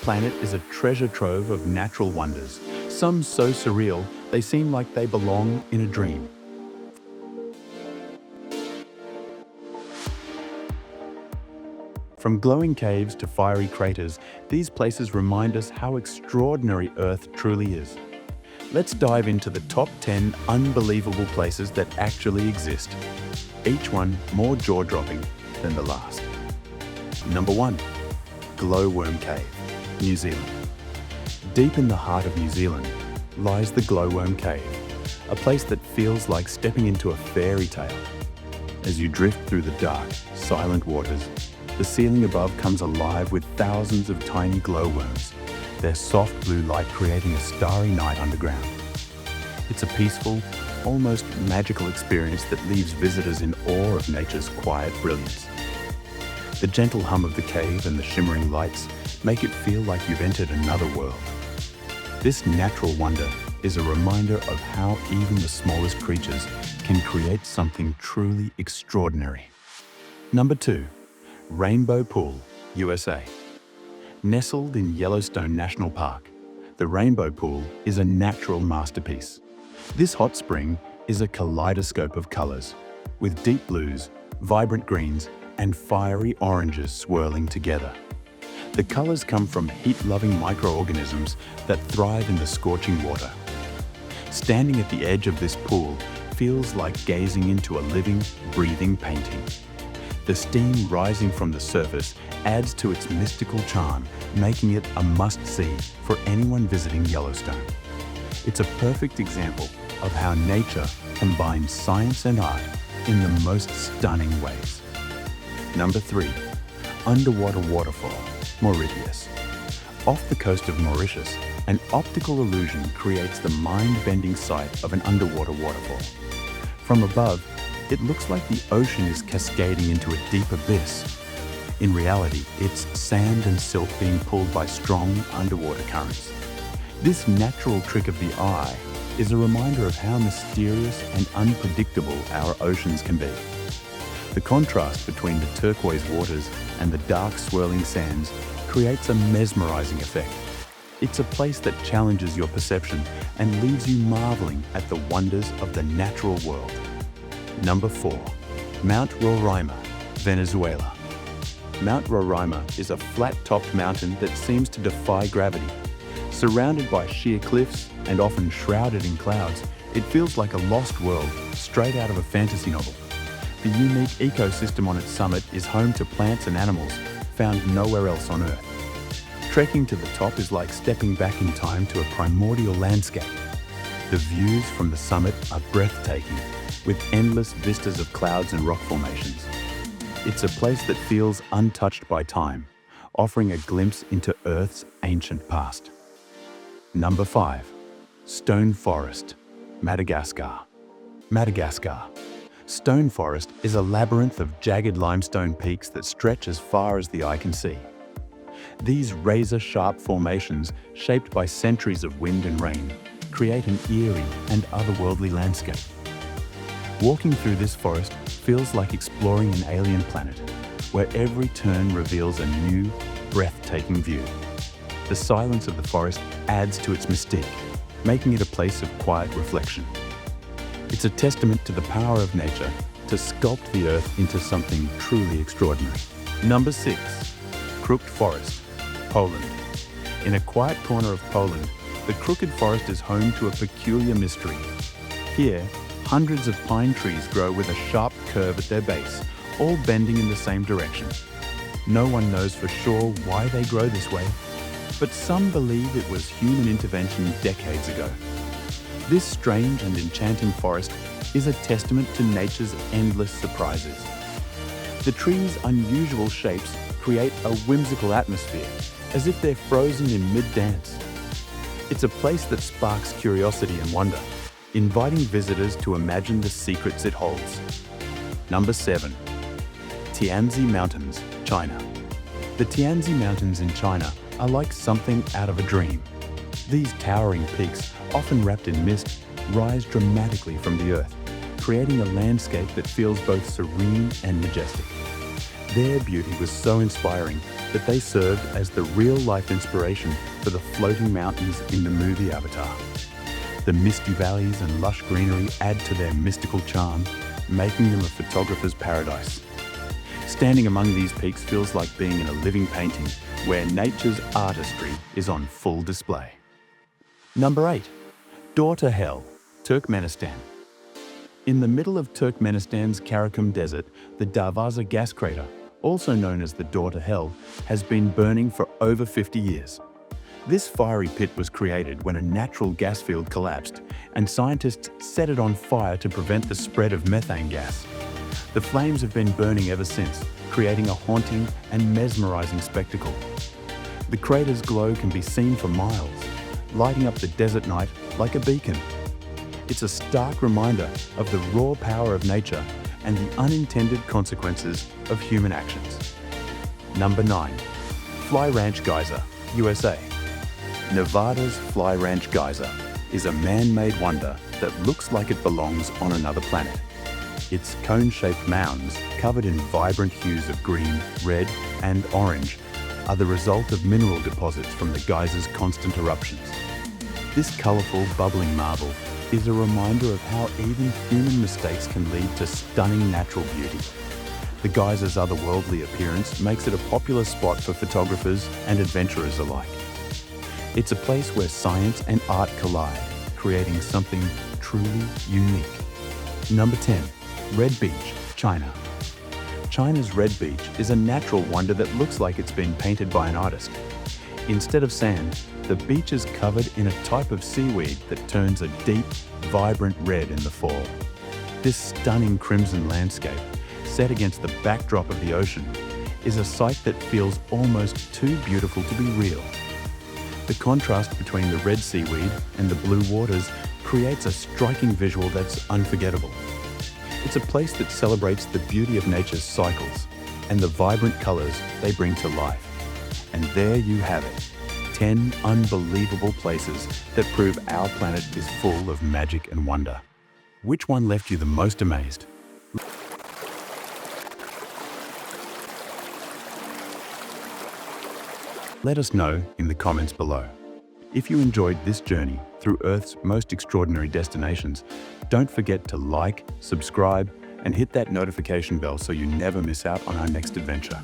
planet is a treasure trove of natural wonders, some so surreal they seem like they belong in a dream. From glowing caves to fiery craters, these places remind us how extraordinary Earth truly is. Let's dive into the top 10 unbelievable places that actually exist, each one more jaw-dropping than the last. Number 1. Glowworm Cave, New Zealand. Deep in the heart of New Zealand lies the Glowworm Cave, a place that feels like stepping into a fairy tale. As you drift through the dark, silent waters, the ceiling above comes alive with thousands of tiny glowworms, their soft blue light creating a starry night underground. It's a peaceful, almost magical experience that leaves visitors in awe of nature's quiet brilliance. The gentle hum of the cave and the shimmering lights make it feel like you've entered another world. This natural wonder is a reminder of how even the smallest creatures can create something truly extraordinary. Number 2. Rainbow Pool, USA. Nestled in Yellowstone National Park, the Rainbow Pool is a natural masterpiece. This hot spring is a kaleidoscope of colors, with deep blues, vibrant greens, and fiery oranges swirling together. The colors come from heat-loving microorganisms that thrive in the scorching water. Standing at the edge of this pool feels like gazing into a living, breathing painting. The steam rising from the surface adds to its mystical charm, making it a must-see for anyone visiting Yellowstone. It's a perfect example of how nature combines science and art in the most stunning ways. Number 3. Underwater Waterfall, Mauritius. Off the coast of Mauritius, an optical illusion creates the mind-bending sight of an underwater waterfall. From above, it looks like the ocean is cascading into a deep abyss. In reality, it's sand and silt being pulled by strong underwater currents. This natural trick of the eye is a reminder of how mysterious and unpredictable our oceans can be. The contrast between the turquoise waters and the dark swirling sands creates a mesmerizing effect. It's a place that challenges your perception and leaves you marveling at the wonders of the natural world. Number 4. Mount Roraima, Venezuela. Mount Roraima is a flat-topped mountain that seems to defy gravity. Surrounded by sheer cliffs and often shrouded in clouds, it feels like a lost world straight out of a fantasy novel. The unique ecosystem on its summit is home to plants and animals found nowhere else on Earth. Trekking to the top is like stepping back in time to a primordial landscape. The views from the summit are breathtaking, with endless vistas of clouds and rock formations. It's a place that feels untouched by time, offering a glimpse into Earth's ancient past. Number 5. Stone Forest, Madagascar. Madagascar. Stone Forest is a labyrinth of jagged limestone peaks that stretch as far as the eye can see. These razor-sharp formations, shaped by centuries of wind and rain, create an eerie and otherworldly landscape. Walking through this forest feels like exploring an alien planet, where every turn reveals a new, breathtaking view. The silence of the forest adds to its mystique, making it a place of quiet reflection. It's a testament to the power of nature to sculpt the Earth into something truly extraordinary. Number 6. Crooked Forest, Poland. In a quiet corner of Poland, the Crooked Forest is home to a peculiar mystery. Here, hundreds of pine trees grow with a sharp curve at their base, all bending in the same direction. No one knows for sure why they grow this way, but some believe it was human intervention decades ago. This strange and enchanting forest is a testament to nature's endless surprises. The trees' unusual shapes create a whimsical atmosphere, as if they're frozen in mid-dance. It's a place that sparks curiosity and wonder, inviting visitors to imagine the secrets it holds. Number 7. Tianzi Mountains, China. The Tianzi Mountains in China are like something out of a dream. These towering peaks, often wrapped in mist, rise dramatically from the earth, creating a landscape that feels both serene and majestic. Their beauty was so inspiring that they served as the real-life inspiration for the floating mountains in the movie Avatar. The misty valleys and lush greenery add to their mystical charm, making them a photographer's paradise. Standing among these peaks feels like being in a living painting where nature's artistry is on full display. Number 8. Door to Hell, Turkmenistan. In the middle of Turkmenistan's Karakum Desert, the Darvaza gas crater, also known as the Door to Hell, has been burning for over 50 years. This fiery pit was created when a natural gas field collapsed, and scientists set it on fire to prevent the spread of methane gas. The flames have been burning ever since, creating a haunting and mesmerizing spectacle. The crater's glow can be seen for miles, lighting up the desert night like a beacon. It's a stark reminder of the raw power of nature and the unintended consequences of human actions. Number 9. Fly Ranch Geyser, USA. Nevada's Fly Ranch Geyser is a man-made wonder that looks like it belongs on another planet. Its cone-shaped mounds, covered in vibrant hues of green, red, and orange, are the result of mineral deposits from the geyser's constant eruptions. This colorful, bubbling marvel is a reminder of how even human mistakes can lead to stunning natural beauty. The geyser's otherworldly appearance makes it a popular spot for photographers and adventurers alike. It's a place where science and art collide, creating something truly unique. Number 10. Red Beach, China. China's Red Beach is a natural wonder that looks like it's been painted by an artist. Instead of sand, the beach is covered in a type of seaweed that turns a deep, vibrant red in the fall. This stunning crimson landscape, set against the backdrop of the ocean, is a sight that feels almost too beautiful to be real. The contrast between the red seaweed and the blue waters creates a striking visual that's unforgettable. It's a place that celebrates the beauty of nature's cycles and the vibrant colors they bring to life. And there you have it, 10 unbelievable places that prove our planet is full of magic and wonder. Which one left you the most amazed? Let us know in the comments below. If you enjoyed this journey through Earth's most extraordinary destinations, don't forget to like, subscribe, and hit that notification bell so you never miss out on our next adventure.